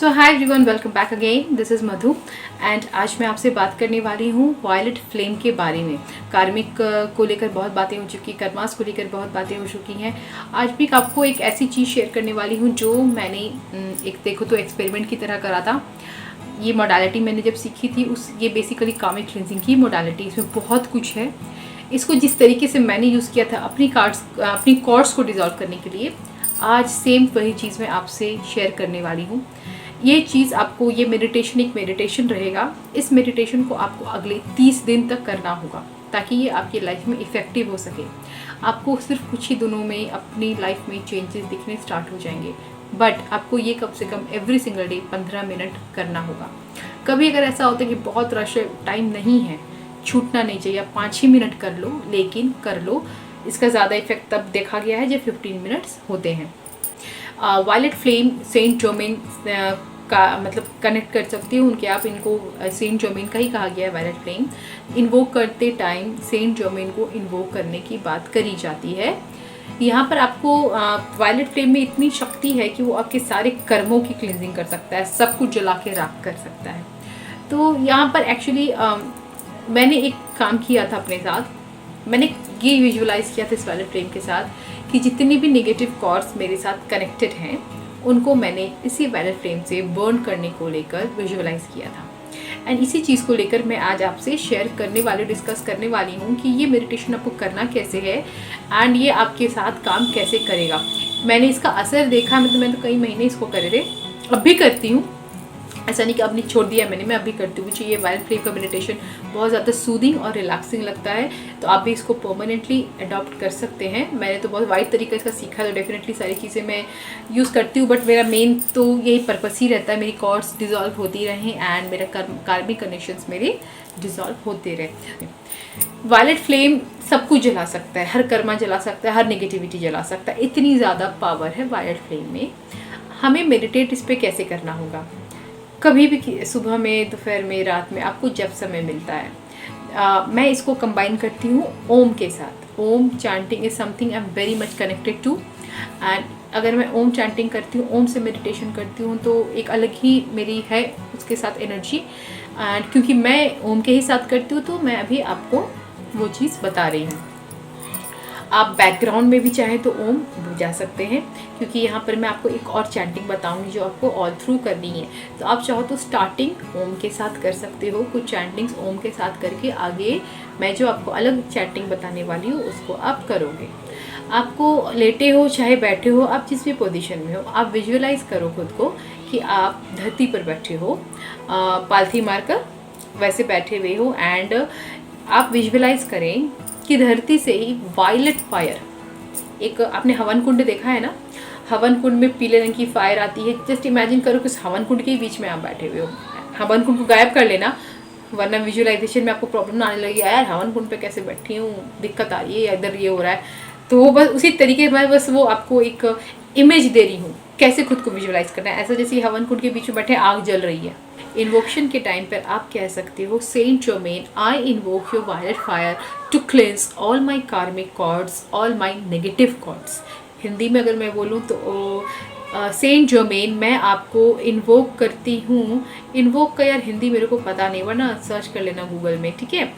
So hi everyone, welcome back again. This is Madhu and आज मैं आपसे बात करने वाली हूँ वायलेट फ्लेम के बारे में। कार्मिक को लेकर बहुत बातें हो चुकी, कर्मास को लेकर बहुत बातें हो चुकी हैं। आज भी आपको एक ऐसी चीज़ शेयर करने वाली हूँ जो मैंने एक देखो तो एक्सपेरिमेंट की तरह करा था। ये मोडालिटी मैंने जब सीखी थी ये बेसिकली कार्मिक क्लिनजिंग की मोडालिटी, इसमें बहुत कुछ है। इसको जिस तरीके से मैंने यूज़ किया था अपनी कॉर्ड्स को डिज़ोल्व करने के लिए, आज सेम वही चीज़ मैं आपसे शेयर करने वाली हूँ। ये चीज़ आपको, ये मेडिटेशन एक मेडिटेशन रहेगा। इस मेडिटेशन को आपको अगले 30 दिन तक करना होगा ताकि ये आपकी लाइफ में इफ़ेक्टिव हो सके। आपको सिर्फ कुछ ही दिनों में अपनी लाइफ में चेंजेस दिखने स्टार्ट हो जाएंगे, बट आपको ये कम से come every single day 15 minute करना होगा। कभी अगर ऐसा होता है कि बहुत रश टाइम नहीं है, छूटना नहीं चाहिए, आप 5 ही मिनट कर लो, लेकिन कर लो। इसका ज़्यादा इफेक्ट तब देखा गया है जब 15 मिनट्स होते हैं। वायलेट फ्लेम सेंट जर्मेन का मतलब कनेक्ट कर सकती हूँ उनके, आप इनको सेंट जर्मेन का ही कहा गया है। वायलेट फ्लेम इन्वोक करते टाइम सेंट जर्मेन को इन्वोक करने की बात करी जाती है। यहाँ पर आपको वायलेट फ्लेम में इतनी शक्ति है कि वो आपके सारे कर्मों की क्लिनजिंग कर सकता है, सब कुछ जला के राख कर सकता है। तो यहाँ पर एक्चुअली मैंने एक काम किया था अपने साथ। मैंने ये विजुअलाइज किया था इस वायलेट फ्लेम के साथ कि जितनी भी नेगेटिव कॉर्ड्स मेरे साथ कनेक्टेड हैं उनको मैंने इसी वायलेट फ्लेम से बर्न करने को लेकर विजुअलाइज किया था। एंड इसी चीज़ को लेकर मैं आज आपसे शेयर करने वाली, डिस्कस करने वाली हूँ कि ये मेडिटेशन आपको करना कैसे है एंड ये आपके साथ काम कैसे करेगा। मैंने इसका असर देखा, मतलब मैं तो कई महीने इसको कर रहे, अब भी करती हूँ। ऐसा नहीं कि अब नहीं छोड़ दिया मैंने, मैं अभी करती हूँ। मुझे ये वायलेट फ्लेम का मेडिटेशन बहुत ज़्यादा सूदिंग और रिलैक्सिंग लगता है, तो आप भी इसको परमानेंटली अडॉप्ट कर सकते हैं। मैंने तो बहुत वाइड तरीका इसका सीखा, तो डेफिनेटली सारी चीज़ें मैं यूज़ करती हूँ, बट मेरा मेन तो यही पर्पस ही रहता है, मेरी कॉर्ड्स डिज़ोल्व होती रहें एंड मेरा कार्मिक कनेक्शंस मेरे डिज़ोल्व होते रहे। वायलेट फ्लेम सब कुछ जला सकता है, हर कर्मा जला सकता है, हर नेगेटिविटी जला सकता है। इतनी ज़्यादा पावर है वायलेट फ्लेम में। हमें मेडिटेट इस पर कैसे करना होगा? कभी भी, सुबह में, दोपहर में, रात में, आपको जब समय मिलता है। मैं इसको कंबाइन करती हूँ ओम के साथ। Om chanting is something I am very much connected to. And अगर मैं ओम चैंटिंग करती हूँ, ओम से मेडिटेशन करती हूँ, तो एक अलग ही मेरी है उसके साथ एनर्जी। एंड क्योंकि मैं ओम के ही साथ करती हूँ तो मैं अभी आपको वो चीज़ बता रही हूँ। आप बैकग्राउंड में भी चाहें तो ओम बजा सकते हैं, क्योंकि यहाँ पर मैं आपको एक और चैंटिंग बताऊंगी जो आपको ऑल थ्रू करनी है। तो आप चाहो तो स्टार्टिंग ओम के साथ कर सकते हो, कुछ चैंटिंग्स ओम के साथ करके आगे मैं जो आपको अलग चैंटिंग बताने वाली हूँ उसको आप करोगे। आपको लेटे हो चाहे बैठे हो, आप जिस भी पोजीशन में हो, आप विजुअलाइज करो खुद को कि आप धरती पर बैठे हो, पालथी मारकर वैसे बैठे हुए हो। एंड आप विजुअलाइज करें कि धरती से ही वायलेट फायर, एक आपने हवन कुंड देखा है ना, हवन कुंड में पीले रंग की फायर आती है। जस्ट इमेजिन करो कि उस हवन कुंड के बीच में आप बैठे हुए हो। हवन कुंड को गायब कर लेना, वरना विजुअलाइजेशन में आपको प्रॉब्लम ना आने लगी, यार हवन कुंड पे कैसे बैठी हूँ, दिक्कत आ रही है, इधर ये हो रहा है। तो वो बस उसी तरीके मैं बस वो आपको एक इमेज दे रही हूँ कैसे खुद को विजुअलाइज करना है। ऐसा जैसे हवन कुंड के बीच में बैठे आग जल रही है। इन्वोक्शन के टाइम पर आप कह सकते हो, Saint Germain I invoke your violet fire to cleanse all my karmic cords, all my negative cords. Hindi में अगर मैं बोलूँ तो सेंट जर्मेन मैं आपको इन्वोक करती हूँ। इन्वोक का यार हिंदी मेरे को पता नहीं, वरना सर्च कर लेना गूगल में, ठीक है।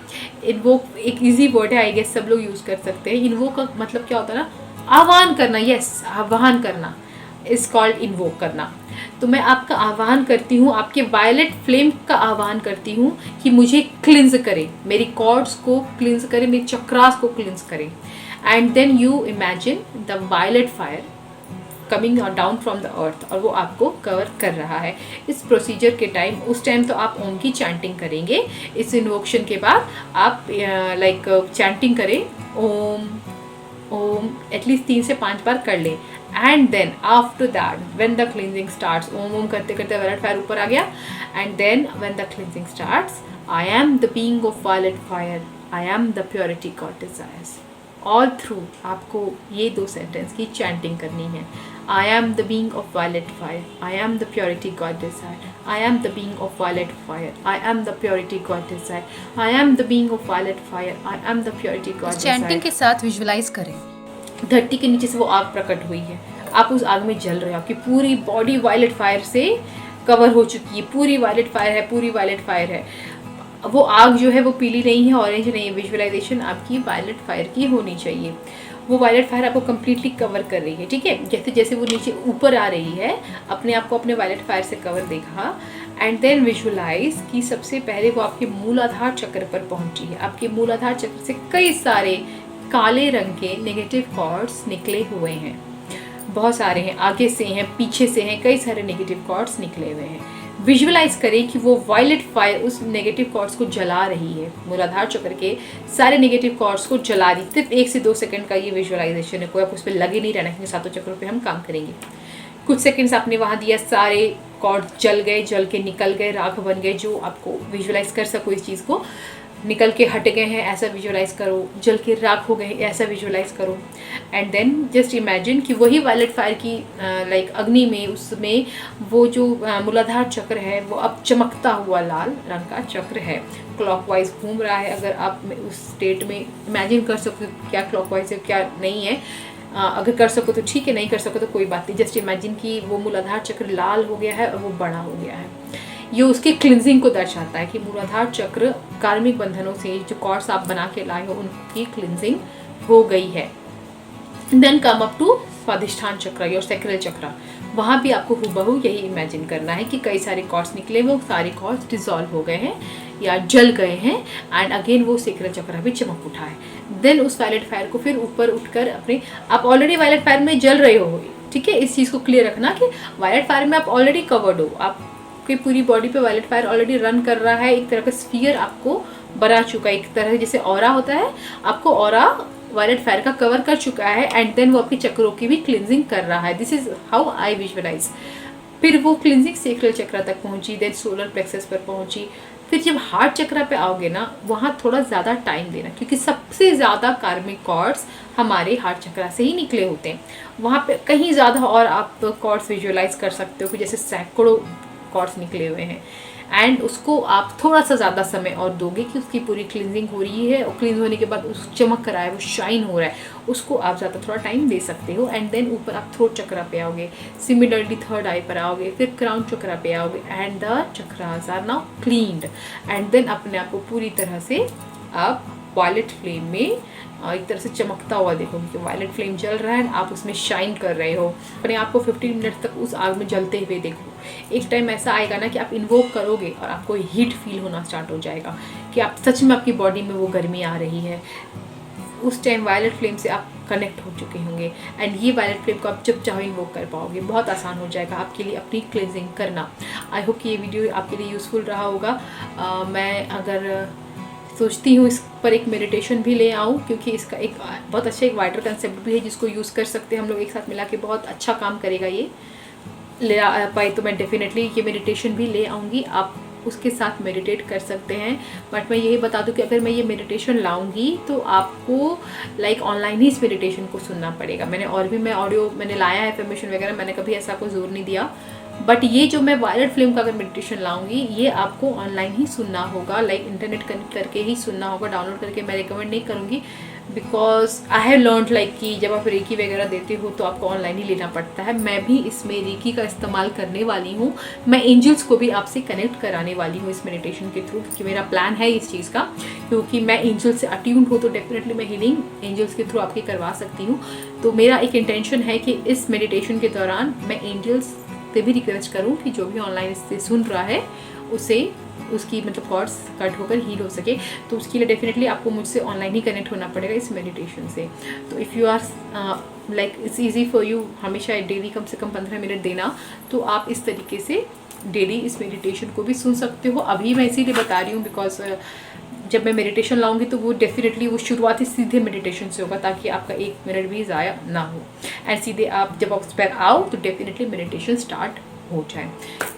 इन्वोक एक इजी वर्ड है, आई गेस सब लोग यूज़ कर सकते हैं। इन्वोक का मतलब क्या होता है ना, आह्वान करना। यस, आह्वान करना इज कॉल्ड इन्वोक करना। तो मैं आपका आह्वान करती हूँ, आपके वायलेट फ्लेम का आह्वान करती हूँ कि मुझे क्लिंज करे, मेरी कॉर्ड्स को क्लिंज करे, मेरे चक्रास को क्लिंज करे। And then you imagine the violet fire coming down from the earth, और वो आपको कवर कर रहा है। इस प्रोसीजर के टाइम, उस टाइम तो आप ओम की चैंटिंग करेंगे। इस इन्वोक्शन के बाद आप लाइक चैंटिंग करें ओम ओम एटलीस्ट 3 से 5 बार कर लें। And then after that when the cleansing starts, Om Om करते करते वायलेट फायर ऊपर आ गया। And then when the cleansing starts, I am the being of violet fire, I am the purity God desires. All through आपको ये 2 sentence की chanting करनी है। I am the being of violet fire, I am the purity God desire, I am the being of violet fire, I am the purity God desire, I am the being of violet fire, I am the purity God desire। Chanting के साथ visualise करें धरती के नीचे से वो आग प्रकट हुई है, आप उस आग में जल रहे हो, आपकी पूरी बॉडी वायलेट फायर से कवर हो चुकी है, पूरी वायलेट फायर है, पूरी वायलेट फायर है। वो आग जो है वो पीली नहीं है, ऑरेंज नहीं है। विजुअलाइजेशन आपकी वायलेट फायर की होनी चाहिए। वो वायलेट फायर आपको कम्प्लीटली कवर कर रही है, ठीक है। जैसे जैसे वो नीचे ऊपर आ रही है, अपने आप को अपने वायलेट फायर से कवर देखा, एंड देन विजुअलाइज कि सबसे पहले वो आपके मूलाधार चक्र पर पहुंची है। आपके मूलाधार चक्र से कई सारे काले रंग के नेगेटिव कॉर्ड्स निकले हुए हैं, बहुत सारे हैं, आगे से हैं, पीछे से हैं, कई सारे नेगेटिव कॉर्ड्स निकले हुए हैं। विजुअलाइज करें कि वो वायलेट फायर उस नेगेटिव कॉर्ड्स को जला रही है, मूलाधार चक्र के सारे नेगेटिव कॉर्ड्स को जला रही। सिर्फ 1 से 2 सेकंड का ये विजुअलाइजेशन है, कोई आप उस पर लगे नहीं रहना, क्योंकि सातों चक्रों पे हम काम करेंगे। कुछ सेकंड्स आपने वहाँ दिया, सारे कॉर्ड जल गए, जल के निकल गए, राख बन गए। जो आपको विजुअलाइज कर सको इस चीज़ को, निकल के हट गए हैं ऐसा विजुअलाइज करो, जल के राख हो गए हैं ऐसा विजुअलाइज करो। एंड देन जस्ट इमेजिन कि वही वायलेट फायर की लाइक अग्नि में, उसमें वो जो मूलाधार चक्र है वो अब चमकता हुआ लाल रंग का चक्र है, क्लॉकवाइज घूम रहा है। अगर आप उस स्टेट में इमेजिन कर सको क्या क्लॉकवाइज है क्या नहीं है, अगर कर सको तो ठीक है, नहीं कर सको तो कोई बात नहीं। जस्ट इमेजिन कि वो मूलाधार चक्र लाल हो गया है और वो बड़ा हो गया है। ये उसके क्लिनजिंग को दर्शाता है कि मूलाधार चक्र कार्मिक बंधनों से जो कॉर्ड्स आप बना के लाए हो उनकी क्लिनजिंग हो गई है। देन कम अप टू स्वादिष्ठान चक्र और सैक्रल चक्र। वहाँ भी आपको हूबहू यही इमेजिन करना है कि कई सारे कॉर्ड्स निकले, वो सारे कॉर्ड्स डिसॉल्व हो गए हैं या जल गए हैं, एंड अगेन वो सैक्रल चक्र भी चमक उठा है। देन उस वायलेट फायर को फिर ऊपर उठकर अपने, आप ऑलरेडी वायलेट फायर में जल रहे हो, ठीक है। इस चीज़ को क्लियर रखना कि वायलेट फायर में आप ऑलरेडी कवर्ड हो, आपकी पूरी बॉडी पे वायलेट फायर ऑलरेडी रन कर रहा है। एक तरह का स्फीयर आपको बना चुका है, एक तरह जैसे ऑरा होता है, आपको ऑरा वायलेट फायर का कवर कर चुका है, एंड देन वो आपकी चक्रों की भी क्लिनजिंग कर रहा है। This is how I visualise. फिर वो क्लिनजिंग सैक्रल चक्र तक पहुंची, देन सोलर प्लेक्सस पर पहुंची। फिर जब हार्ट चक्र पे आओगे ना, वहाँ थोड़ा ज़्यादा टाइम देना, क्योंकि सबसे ज़्यादा कार्मिक कॉर्ड्स हमारे हार्ट चक्र से ही निकले होते हैं। वहाँ पे कहीं ज़्यादा और आप कॉर्ड्स विजुअलाइज कर सकते हो कि जैसे सैकड़ों कॉर्ड्स निकले हुए हैं, एंड उसको आप थोड़ा सा ज़्यादा समय और दोगे कि उसकी पूरी क्लिनजिंग हो रही है, और क्लीन होने के बाद उस चमक रहा है, वो शाइन हो रहा है, उसको आप ज़्यादा थोड़ा टाइम दे सकते हो। एंड देन ऊपर आप थ्रोट चक्र पे आओगे, सिमिलरली थर्ड आई पर आओगे, फिर क्राउन चक्र पे आओगे, and the chakras are now cleaned. And then अपने आप को पूरी तरह से आप वायलेट फ्लेम में एक तरह से चमकता हुआ देखो कि वायलेट फ्लेम जल रहा है, आप उसमें शाइन कर रहे हो। अपने आप को 15 मिनट तक उस आग में जलते हुए देखो। एक टाइम ऐसा आएगा ना कि आप इन्वोक करोगे और आपको हीट फील होना स्टार्ट हो जाएगा कि आप सच में, आपकी बॉडी में वो गर्मी आ रही है। उस टाइम वायलेट फ्लेम से आप कनेक्ट हो चुके होंगे, एंड ये वायलेट फ्लेम को आप जब चाहो इन्वोक कर पाओगे। बहुत आसान हो जाएगा आपके लिए अपनी क्लिनजिंग करना। आई होप कि ये वीडियो आपके लिए यूज़फुल रहा होगा। मैं अगर सोचती हूँ इस पर एक मेडिटेशन भी ले आऊँ, क्योंकि इसका एक बहुत अच्छा एक वाइडर कंसेप्ट भी है जिसको यूज़ कर सकते हैं हम लोग एक साथ मिला के, बहुत अच्छा काम करेगा। ये ले आ पाए तो मैं डेफिनेटली ये मेडिटेशन भी ले आऊँगी, आप उसके साथ मेडिटेट कर सकते हैं। बट मैं यही बता दूं कि अगर मैं ये मेडिटेशन लाऊंगी तो आपको लाइक ऑनलाइन ही इस मेडिटेशन को सुनना पड़ेगा। मैंने और भी ऑडियो मैंने लाया है, इन्फॉर्मेशन वगैरह, मैंने कभी ऐसा कोई जोर नहीं दिया। बट ये जो मैं वायलेट फ्लेम का अगर मेडिटेशन लाऊंगी, ये आपको ऑनलाइन ही सुनना होगा, लाइक इंटरनेट कनेक्ट करके ही सुनना होगा। डाउनलोड करके मैं रिकमेंड नहीं करूँगी, because I have learned like कि जब आप रेकी वगैरह देते हो तो आपको ऑनलाइन ही लेना पड़ता है। मैं भी इसमें रेकी का इस्तेमाल करने वाली हूँ, मैं एंजल्स को भी आपसे कनेक्ट कराने वाली हूँ इस मेडिटेशन के थ्रू, क्योंकि मेरा प्लान है इस चीज़ का। क्योंकि मैं एंजल्स से अट्यून्ड हूँ तो डेफिनेटली मैं हीलिंग एंजल्स के थ्रू आपकी करवा सकती हूँ। तो मेरा एक इंटेंशन है कि इस मेडिटेशन के दौरान मैं एंजल्स से भी रिक्वेस्ट करूँ कि जो भी ऑनलाइन इससे सुन रहा है उसे उसकी मतलब कॉर्ड्स कट होकर हील हो सके। तो उसके लिए डेफिनेटली आपको मुझसे ऑनलाइन ही कनेक्ट होना पड़ेगा इस मेडिटेशन से। तो if you are like it's easy for you हमेशा डेली कम से कम 15 मिनट देना, तो आप इस तरीके से डेली इस मेडिटेशन को भी सुन सकते हो। अभी मैं इसीलिए बता रही हूँ बिकॉज जब मैं मेडिटेशन लाऊंगी तो वो डेफिनेटली वो शुरुआती सीधे मेडिटेशन से होगा, ताकि आपका 1 मिनट भी ज़ाया ना हो, एंड सीधे आप जब आप उस पर आओ तो डेफिनेटली मेडिटेशन स्टार्ट हो जाए।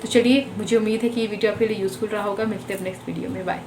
तो चलिए, मुझे उम्मीद है कि ये वीडियो आपके लिए यूज़फुल रहा होगा। मिलते हैं नेक्स्ट वीडियो में, बाय।